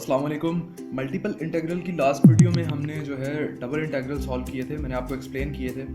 अस्सलाम वालेकुम। Multiple integral की लास्ट वीडियो में हमने जो है डबल इंटीग्रल सॉल्व किए थे, मैंने आपको एक्सप्लेन किए थे।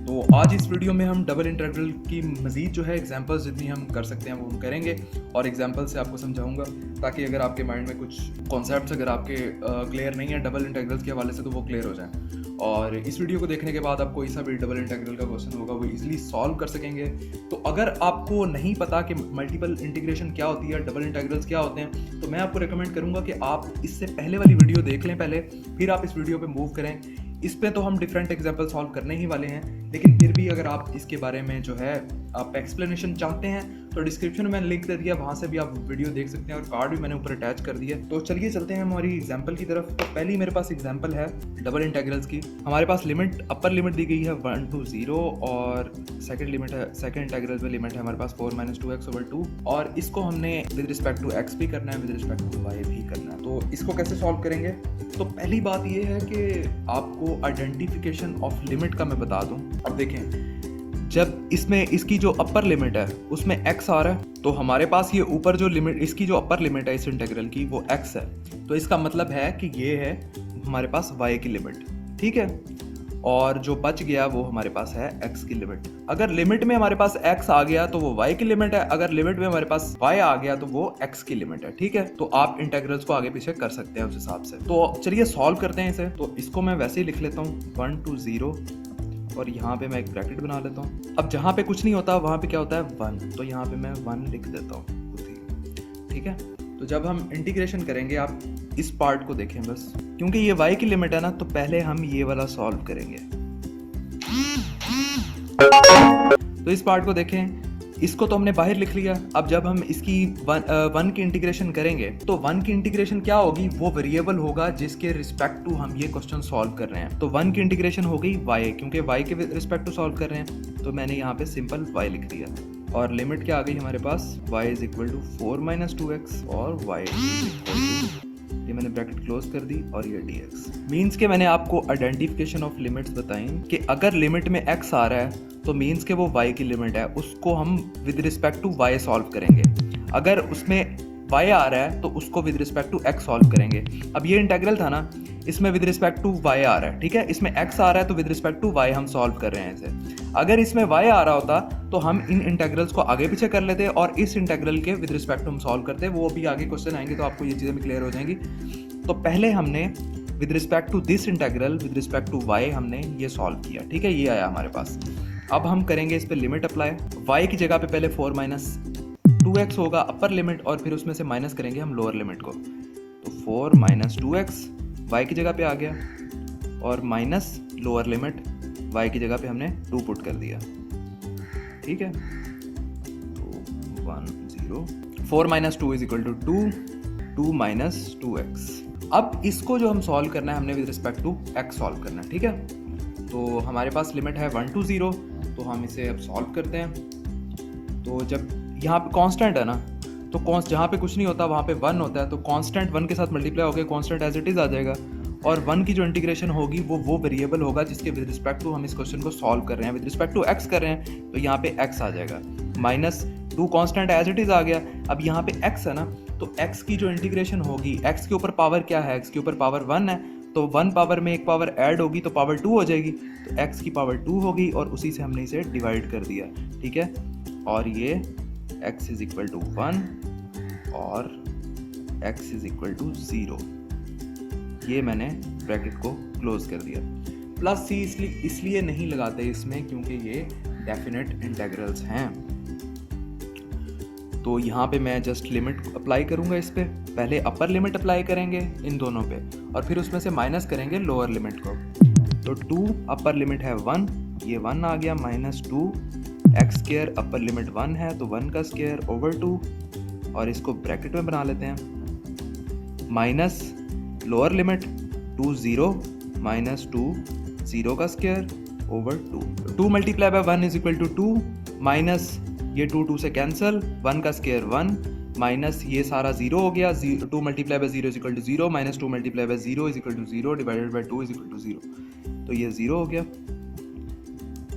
तो आज इस वीडियो में हम डबल इंटीग्रल की मज़ीद जो है एग्जांपल्स जितनी हम कर सकते हैं वो हम करेंगे और एग्जांपल से आपको समझाऊंगा, ताकि अगर आपके माइंड में कुछ कॉन्सेप्ट्स अगर आपके क्लियर नहीं है डबल इंटीग्रल्स के हवाले से तो वो क्लियर हो जाएँ। और इस वीडियो को देखने के बाद आप कोई सा भी डबल इंटीग्रल का क्वेश्चन होगा वो इजीली सॉल्व कर सकेंगे। तो अगर आपको नहीं पता कि मल्टीपल इंटीग्रेशन क्या होती है, डबल इंटीग्रल्स क्या होते हैं, तो मैं आपको रेकमेंड करूंगा कि आप इससे पहले वाली वीडियो देख लें पहले, फिर आप इस वीडियो पे मूव करें। इस पे तो हम डिफरेंट एग्जांपल सॉल्व करने ही वाले हैं, लेकिन फिर भी अगर आप इसके बारे में जो है आप एक्सप्लेनेशन चाहते हैं तो डिस्क्रिप्शन में मैंने लिंक दे दिया, वहाँ से भी आप वीडियो देख सकते हैं और कार्ड भी मैंने ऊपर अटैच कर दिया। तो चलिए चलते हैं हमारी एग्जांपल की तरफ। तो पहली मेरे पास एग्जांपल है डबल इंटीग्रल्स की। हमारे पास लिमिट अपर लिमिट दी गई है 1 to 0 और सेकंड लिमिट है, सेकंड इंटीग्रल में लिमिट है हमारे पास 4 - 2x/2 और इसको हमने विद रिस्पेक्ट टू x भी करना है, विद रिस्पेक्ट टू y भी करना है। तो इसको कैसे सॉल्व करेंगे? तो पहली बात ये है कि आपको आइडेंटिफिकेशन ऑफ लिमिट का मैं बता दूं। अब देखें, जब इसमें इसकी जो अपर लिमिट है उसमें x आ रहा है, तो हमारे पास ये ऊपर जो लिमिट, इसकी जो अपर लिमिट है इस इंटीग्रल की वो x है, तो इसका मतलब है कि ये है हमारे पास y की लिमिट, ठीक है। और जो बच गया वो हमारे पास है x की लिमिट। अगर लिमिट में हमारे पास x आ गया तो वो y की लिमिट है, अगर लिमिट में हमारे पास y आ गया तो वो x की लिमिट है, ठीक है। तो आप इंटीग्रल्स को आगे पीछे कर सकते हैं उस हिसाब से। तो चलिए सॉल्व करते हैं इसे। तो इसको मैं वैसे ही लिख लेता हूँ 1 to 0 और यहाँ पे मैं एक ब्रैकेट बना लेता हूँ। अब जहाँ पे कुछ नहीं होता वहाँ पे क्या होता है 1, तो यहाँ पे मैं 1 लिख देता हूँ, ठीक है। तो जब हम इंटीग्रेशन करेंगे आप इस पार्ट को देखें बस, क्योंकि ये y की लिमिट है ना, तो पहले हम ये वाला सॉल्व करेंगे। तो इस पार्ट को देखें, इसको तो हमने बाहर लिख लिया। अब जब हम इसकी 1 की इंटीग्रेशन करेंगे तो 1 की इंटीग्रेशन क्या होगी, वो वेरिएबल होगा जिसके रिस्पेक्ट टू हम ये क्वेश्चन सॉल्व कर रहे हैं। तो 1 की इंटीग्रेशन हो गई y, क्योंकि y के रिस्पेक्ट टू सॉल्व कर रहे हैं, तो मैंने यहाँ पे सिंपल y लिख दिया। और लिमिट क्या आ गई हमारे पास, y = 4 - 2x और y ये मैंने ब्रैकेट क्लोज कर दी और ये dx। मीन्स के मैंने आपको आइडेंटिफिकेशन ऑफ लिमिट्स बताई कि अगर लिमिट में x आ रहा है तो मीन्स के वो y की लिमिट है, उसको हम with respect to y solve करेंगे। अगर उसमें y आ रहा है तो उसको with respect to x solve करेंगे। अब ये इंटीग्रल था ना, इसमें विद रिस्पेक्ट टू y आ रहा है, ठीक है। इसमें x आ रहा है तो विद रिस्पेक्ट टू y हम सॉल्व कर रहे हैं इसे। अगर इसमें y आ रहा होता तो हम इन इंटीग्रल्स को आगे पीछे कर लेते और इस इंटीग्रल के विद रिस्पेक्ट टू हम सॉल्व करते। वो अभी आगे क्वेश्चन आएंगे तो आपको ये चीज़ें भी क्लियर हो जाएंगी। तो पहले हमने with respect to this integral with respect to y हमने ये सॉल्व किया, ठीक है, ये आया हमारे पास। अब हम करेंगे इस पे लिमिट अप्लाई। y की जगह पे पहले 4 - 2x होगा अपर लिमिट और फिर उसमें से माइनस करेंगे हम लोअर लिमिट को। तो 4 - 2x y की जगह पे आ गया और माइनस लोअर लिमिट y की जगह पे हमने 2 पुट कर दिया, ठीक है। तो 1 0 4 - 2 = 2 2 - 2x। अब इसको जो हम सॉल्व करना है हमने with respect to x solve करना है, ठीक है। तो हमारे पास लिमिट है 1 to 0, तो हम इसे अब सॉल्व करते हैं। तो जब यहाँ पे कांस्टेंट है ना, तो जहाँ पे कुछ नहीं होता वहाँ पे 1 होता है, तो कांस्टेंट 1 के साथ मल्टीप्लाई होकर कांस्टेंट एज इट इज आ जाएगा और 1 की जो इंटीग्रेशन होगी वो वेरिएबल होगा जिसके विद रिस्पेक्ट टू हम इस क्वेश्चन को सॉल्व कर रहे हैं। विद रिस्पेक्ट टू x कर रहे हैं तो यहाँ पे x आ जाएगा, -2 कांस्टेंट एज इट इज आ गया। अब यहाँ पे x है ना, तो x की जो इंटीग्रेशन होगी, x के ऊपर पावर क्या है, x के ऊपर पावर 1 है, तो 1 पावर में एक पावर ऐड होगी तो पावर 2 हो जाएगी, तो x की पावर 2 होगी और उसी से हमने इसे डिवाइड कर दिया, ठीक है। और ये x = 1 और x = 0, ये मैंने ब्रैकेट को क्लोज कर दिया। प्लस c इसलिए नहीं लगाते इसमें क्योंकि ये डेफिनेट इंटीग्रल्स हैं। तो यहाँ पे मैं जस्ट लिमिट अप्लाई करूँगा इस पे। पहले अपर लिमिट अप्लाई करेंगे इन दोनों पे और फिर उसमें से माइनस करेंगे लोअर लिमिट को। तो 2 अपर लिमिट है 1, ये 1 आ गया, -2 x² अपर लिमिट 1 है तो 1 का स्क्वायर ओवर 2 और इसको ब्रैकेट में बना लेते हैं। माइनस लोअर लिमिट 2 0 -2 0 का स्क्वायर ओवर 2। 2 × 1 = 2 माइनस ये 2 2 से कैंसिल, 1 का स्क्वायर 1 माइनस ये सारा 0 हो गया। 2 × 0 = 0 -2 × 0 = 0 डिवाइडेड बाई 2 = 0, तो ये 0 हो गया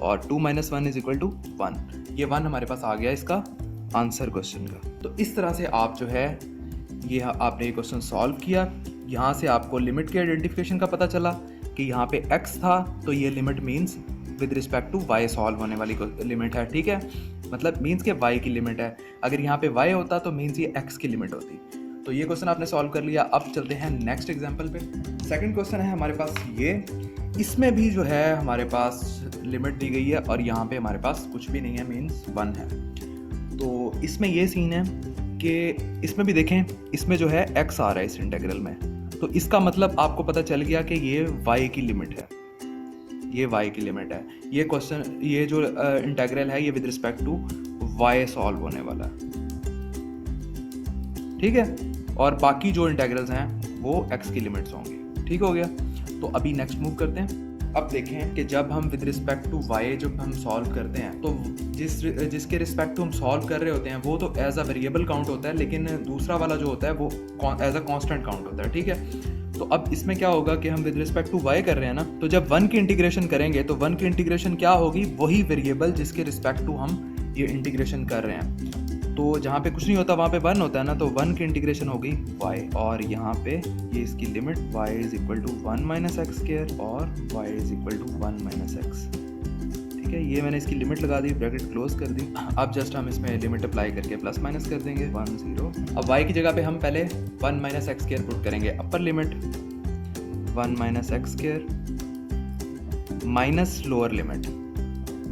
और 2 - 1 = 1। ये 1 हमारे पास आ गया इसका आंसर क्वेश्चन का। तो इस तरह से आप जो है ये आपने ये क्वेश्चन सॉल्व किया, यहाँ से आपको लिमिट के आइडेंटिफिकेशन का पता चला कि यहाँ पे x था तो ये limit means with respect to y solve होने वाली लिमिट है, ठीक है, मतलब मीन्स के y की लिमिट है। अगर यहाँ पे y होता तो मीन्स ये x की लिमिट होती। तो ये क्वेश्चन आपने सॉल्व कर लिया। अब चलते हैं नेक्स्ट एग्जांपल पे। सेकंड क्वेश्चन है हमारे पास ये, इसमें भी जो है हमारे पास लिमिट दी गई है और यहाँ पे हमारे पास कुछ भी नहीं है, मीन्स 1 है। तो इसमें ये सीन है कि इसमें भी देखें, इसमें जो है x आ रहा है इस इंटीग्रल में, तो इसका मतलब आपको पता चल गया कि ये y की लिमिट है, ये y की लिमिट है। ये क्वेश्चन, ये जो इंटीग्रल है ये with respect to y solve होने वाला है, ठीक है, और बाकी जो इंटीग्रल्स हैं वो x की लिमिट्स होंगी। ठीक हो गया। तो अभी नेक्स्ट मूव करते हैं। अब देखें कि जब हम विद रिस्पेक्ट टू y जब हम सॉल्व करते हैं तो जिसके रिस्पेक्ट टू हम सॉल्व कर रहे होते हैं वो तो एज अ वेरिएबल काउंट होता है, लेकिन दूसरा वाला जो होता है वो एज अ कांस्टेंट काउंट होता है, ठीक है। तो अब इसमें क्या होगा कि हम विद रिस्पेक्ट टू y कर रहे हैं ना, तो जब 1 की इंटीग्रेशन करेंगे तो 1 की इंटीग्रेशन क्या होगी, वही वेरिएबल जिसके रिस्पेक्ट टू हम ये इंटीग्रेशन कर रहे हैं। तो जहाँ पे कुछ नहीं होता वहाँ पे 1 होता है ना, तो 1 की इंटीग्रेशन होगी y, और यहाँ पे ये इसकी limit y is equal to 1 minus x square और y is equal to 1 minus x, ठीक है। ये मैंने इसकी लिमिट लगा दी, ब्रैकेट क्लोज कर दी। अब जस्ट हम इसमें लिमिट अप्लाई करके प्लस माइनस कर देंगे 1 0। अब y की जगह पे हम पहले 1 माइनस एक्स स्क्वायर पुट करेंगे, upper limit 1 minus x square minus lower limit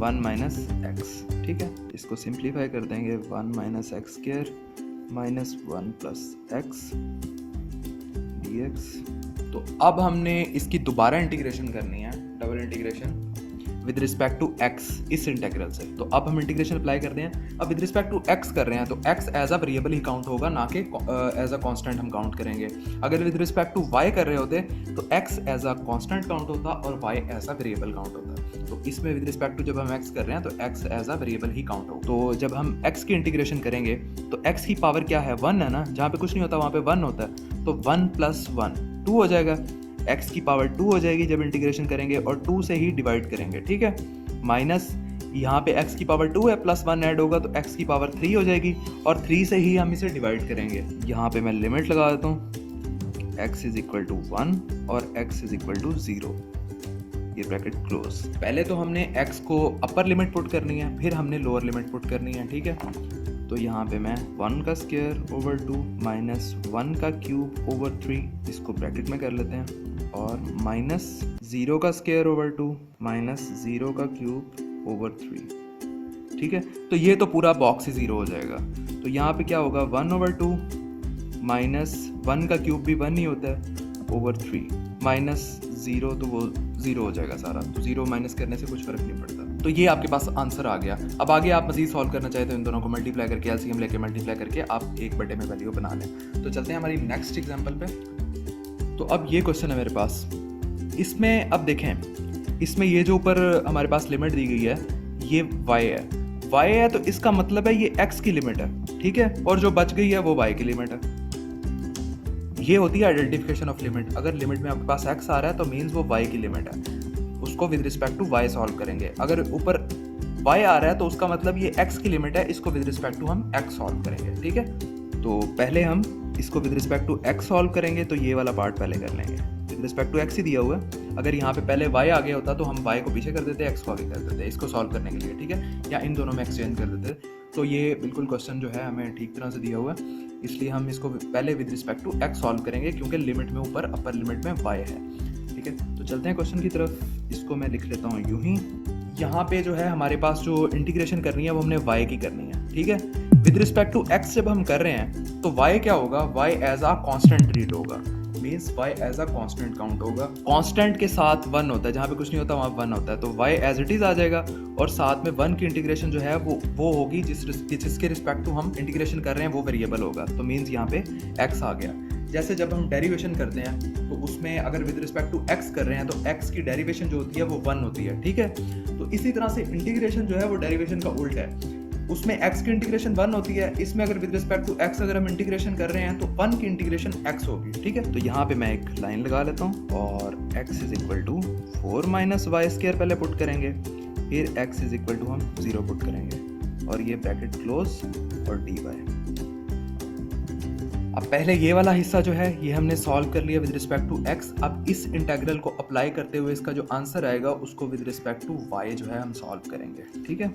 1 minus x, ठीक है। इसको सिंप्लीफाई कर देंगे 1 minus x square minus 1 plus x dx। तो अब हमने इसकी दोबारा इंटीग्रेशन करनी है, double integration with respect to x इस इंटीग्रल से। तो अब हम इंटीग्रेशन अप्लाई करते हैं। अब विद रिस्पेक्ट टू x कर रहे हैं तो x एज अ वेरिएबल ही काउंट होगा, ना कि एज अ कांस्टेंट हम काउंट करेंगे। अगर विद रिस्पेक्ट टू y कर रहे होते तो x as a constant count होता और y as a variable count होता। तो इसमें विद रिस्पेक्ट टू जब हम x कर रहे हैं तो x एज अ वेरिएबल ही काउंट हो। तो जब हम x की इंटीग्रेशन करेंगे तो x की पावर क्या है, 1 है ना, जहाँ पे कुछ नहीं होता वहाँ पे 1 होता है, तो 1 प्लस 1 2 हो जाएगा, x की पावर 2 हो जाएगी जब इंटीग्रेशन करेंगे, और 2 से ही डिवाइड करेंगे, ठीक है। माइनस यहाँ पे x की पावर 2 है, प्लस 1 ऐड होगा तो x की पावर 3 हो जाएगी, और 3 से ही हम इसे डिवाइड करेंगे। यहाँ पे मैं लिमिट लगा देता हूँ, x इज इक्वल टू 1 और x इज इक्वल टू 0, ये ब्रैकेट क्लोज। पहले तो हमने x को अपर लिमिट पुट करनी है, फिर हमने लोअर लिमिट पुट करनी है, ठीक है। तो यहाँ पे मैं 1 का स्क्वायर ओवर 2 माइनस 1 का क्यूब ओवर 3, इसको ब्रैकेट में कर लेते हैं, और माइनस 0 का स्क्वायर ओवर 2 माइनस 0 का क्यूब ओवर 3, ठीक है। तो ये तो पूरा बॉक्स ही 0 हो जाएगा। तो यहाँ पे क्या होगा, 1 ओवर 2 माइनस 1 का क्यूब भी 1 ही होता है ओवर 3 माइनस 0, तो वो 0 हो जाएगा सारा। तो 0 माइनस करने से कुछ फर्क नहीं पड़ता। तो ये आपके पास आंसर आ गया। अब आगे आप मजीद सॉल्व करना चाहे तो इन दोनों को मल्टीप्लाई करके, एलसीएम लेके मल्टीप्लाई करके आप 1/में वैल्यू बना लें। तो चलते हैं हमारी नेक्स्ट एग्जांपल पे। तो अब ये क्वेश्चन है मेरे पास, इसमें अब देखें, इसमें ये जो ऊपर हमारे पास लिमिट दी गई है ये y है, तो इसका मतलब है ये x की लिमिट है, ठीक है, और जो बच गई है वो y की लिमिट है। ये होती है आइडेंटिफिकेशन ऑफ लिमिट। अगर लिमिट में आपके पास x आ रहा है तो मीन्स वो y की लिमिट है, उसको with respect to y solve करेंगे। अगर ऊपर y आ रहा है तो उसका मतलब ये x की लिमिट है, इसको विद रिस्पेक्ट टू हम x सॉल्व करेंगे, ठीक है। तो पहले हम इसको with respect to x solve करेंगे, तो ये वाला पार्ट पहले कर लेंगे। विद रिस्पेक्ट टू x ही दिया हुआ है, अगर यहाँ पे पहले y आ गया होता तो हम y को पीछे कर देते, x को आगे कर देते इसको सॉल्व करने के लिए, ठीक है, या इन दोनों में एक्सचेंज कर देते। तो ये बिल्कुल क्वेश्चन जो है हमें ठीक तरह से दिया हुआ है, इसलिए हम इसको पहले with respect to x solve करेंगे, क्योंकि लिमिट में ऊपर अपर लिमिट में y है, ठीक है। तो चलते हैं क्वेश्चन की तरफ। इसको मैं लिख लेता हूँ यूं ही। यहाँ पे जो है हमारे पास जो इंटीग्रेशन करनी है वो हमने y की करनी है, ठीक है। विद रिस्पेक्ट टू x जब हम कर रहे हैं तो y क्या होगा, y as a constant treat होगा, means y as a constant count होगा। कांस्टेंट के साथ 1 होता है, जहाँ पे कुछ नहीं होता वहाँ 1 होता है, तो y एज इट इज आ जाएगा, और साथ में 1 की इंटीग्रेशन जो है वो होगी जिसके रिस्पेक्ट टू हम इंटीग्रेशन कर रहे हैं वो वेरिएबल होगा, तो मीन्स यहाँ पे x आ गया। जैसे जब हम डेरिवेशन करते हैं तो उसमें अगर विद रिस्पेक्ट टू x कर रहे हैं तो x की डेरिवेशन जो होती है वो 1 होती है, ठीक है। तो इसी तरह से इंटीग्रेशन जो है वो डेरिवेशन का उल्टा है, उसमें x की इंटीग्रेशन 1 होती है, इसमें अगर विद रिस्पेक्ट टू x अगर हम इंटीग्रेशन कर रहे हैं तो 1 की इंटीग्रेशन x होगी, ठीक है। तो यहाँ पे मैं एक लाइन लगा लेता हूँ, और x is equal to 4 minus y square पहले पुट करेंगे, फिर x इज इक्वल टू हम 0 पुट करेंगे, और ये ब्रैकेट क्लोज और dy। अब पहले ये वाला हिस्सा जो है ये हमने सॉल्व कर लिया विद रिस्पेक्ट टू x। अब इस इंटीग्रल को अप्लाई करते हुए इसका जो आंसर आएगा उसको विद रिस्पेक्ट टू y जो है हम सॉल्व करेंगे, ठीक है।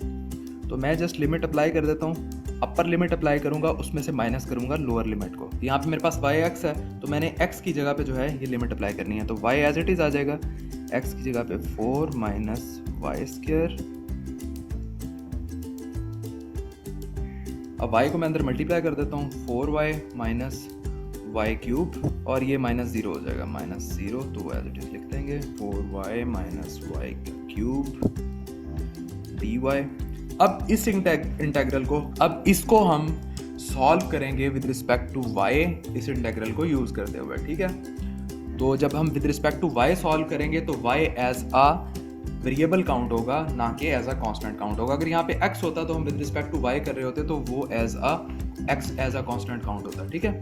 तो मैं जस्ट लिमिट अप्लाई कर देता हूँ। अपर लिमिट अप्लाई करूँगा, उसमें से माइनस करूँगा लोअर लिमिट को। यहाँ पे मेरे पास yx है तो मैंने x की जगह पे जो है ये लिमिट अप्लाई करनी है। तो y एज इट इज़ आ जाएगा, x की जगह पे 4 माइनस वाई स्क्वायर। अब y को मैं अंदर मल्टीप्लाई कर देता हूँ, 4y माइनस वाई क्यूब, और ये माइनस जीरो हो जाएगा, माइनस जीरो। तो एज इट इज लिख देंगे 4y minus Y cube dy। अब इस इंटेग्रल को, अब इसको हम सॉल्व करेंगे विद रिस्पेक्ट टू y, इस इंटेग्रल को यूज करते हुए, ठीक है। तो जब हम with respect to y solve करेंगे तो y as a variable count होगा, ना कि एज अ कांस्टेंट काउंट होगा। अगर यहाँ पे x होता तो हम विद रिस्पेक्ट टू y कर रहे होते तो वो as a x as a constant count होता, ठीक है।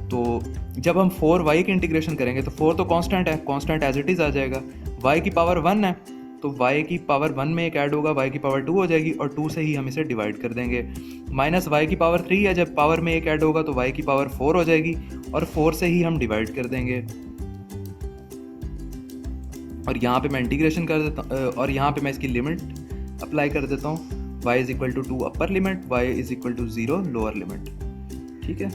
तो जब हम 4y की इंटीग्रेशन करेंगे तो 4 तो कांस्टेंट है, कांस्टेंट एज इट इज आ जाएगा। y की पावर 1 है तो y की पावर 1 में एक ऐड होगा, y की पावर 2 हो जाएगी, और 2 से ही हम इसे डिवाइड कर देंगे। माइनस y की पावर 3 है, जब पावर में एक ऐड होगा तो y की पावर 4 हो जाएगी, और 4 से ही हम डिवाइड कर देंगे। और यहाँ पे मैं इंटीग्रेशन कर देता हूँ, और यहाँ पे मैं इसकी लिमिट अप्लाई कर देता हूँ। y is equal to 2 upper limit, y is equal to 0 lower limit, ठीक है।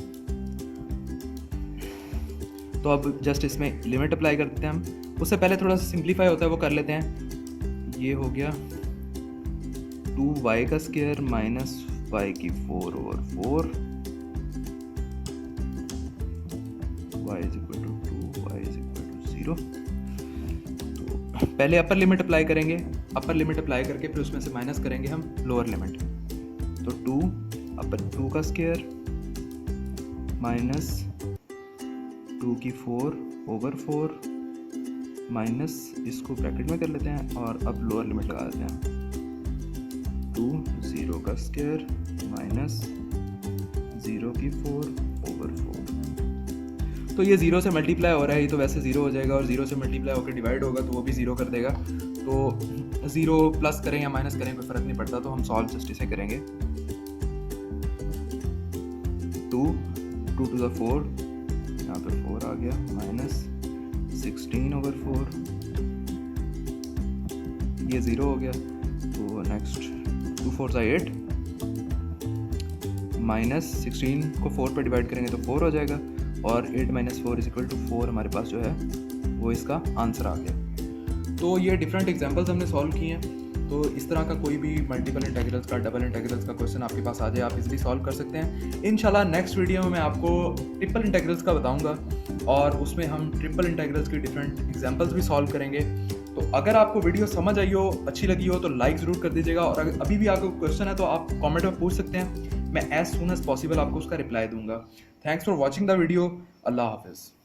तो अब जस्ट इसमें लिमिट अप्लाई कर देते हैं हम। उससे पहले थोड़ा सा सिंप्लीफाई होता है वो कर लेते हैं। ये हो गया 2y का स्क्वायर माइनस y की 4/4, y is equal to 2, y is equal to 0। तो पहले अपर लिमिट अप्लाई करेंगे, अपर लिमिट अप्लाई करके फिर उसमें से माइनस करेंगे हम लोअर लिमिट। तो 2 अपर 2 का स्क्वायर माइनस 2 की 4/4 माइनस, इसको ब्रैकेट में कर लेते हैं और अब लोअर लिमिट लगा देते हैं। 2 0 का स्क्वायर माइनस 0 की 4/4। तो ये 0 से मल्टीप्लाई हो रहा है, ये तो वैसे 0 हो जाएगा, और 0 से मल्टीप्लाई होकर डिवाइड होगा तो वो भी 0 कर देगा। तो 0 प्लस करें या माइनस करें कोई फ़र्क नहीं पड़ता, तो हम सॉल्व जस्ट इसे करेंगे। 2 to the 4, यहाँ पे 4 आ गया, माइनस 16/4, ये 0 हो गया। तो नेक्स्ट 2 4 8, माइनस 16 को 4 पर डिवाइड करेंगे तो 4 हो जाएगा, और 8 - 4 इज इक्वल टू 4 हमारे पास जो है वो इसका आंसर आ गया। तो ये डिफरेंट एग्जांपल्स हमने सॉल्व किए हैं। तो इस तरह का कोई भी मल्टीपल इंटीग्रल्स का, डबल इंटीग्रल्स का क्वेश्चन आपके पास आ जाए, आप इजीली सॉल्व कर सकते हैं। इंशाल्लाह नेक्स्ट वीडियो में मैं आपको ट्रिपल इंटीग्रल्स का बताऊंगा, और उसमें हम ट्रिपल इंटीग्रल्स की डिफरेंट एग्जांपल्स भी सॉल्व करेंगे। तो अगर आपको वीडियो समझ आई हो, अच्छी लगी हो, तो लाइक ज़रूर कर दीजिएगा, और अगर अभी भी आपको क्वेश्चन है तो आप कॉमेंट में पूछ सकते हैं, मैं एज सून एज पॉसिबल आपको उसका रिप्लाई दूंगा। Thanks for watching the video. अल्लाह हाफिज़।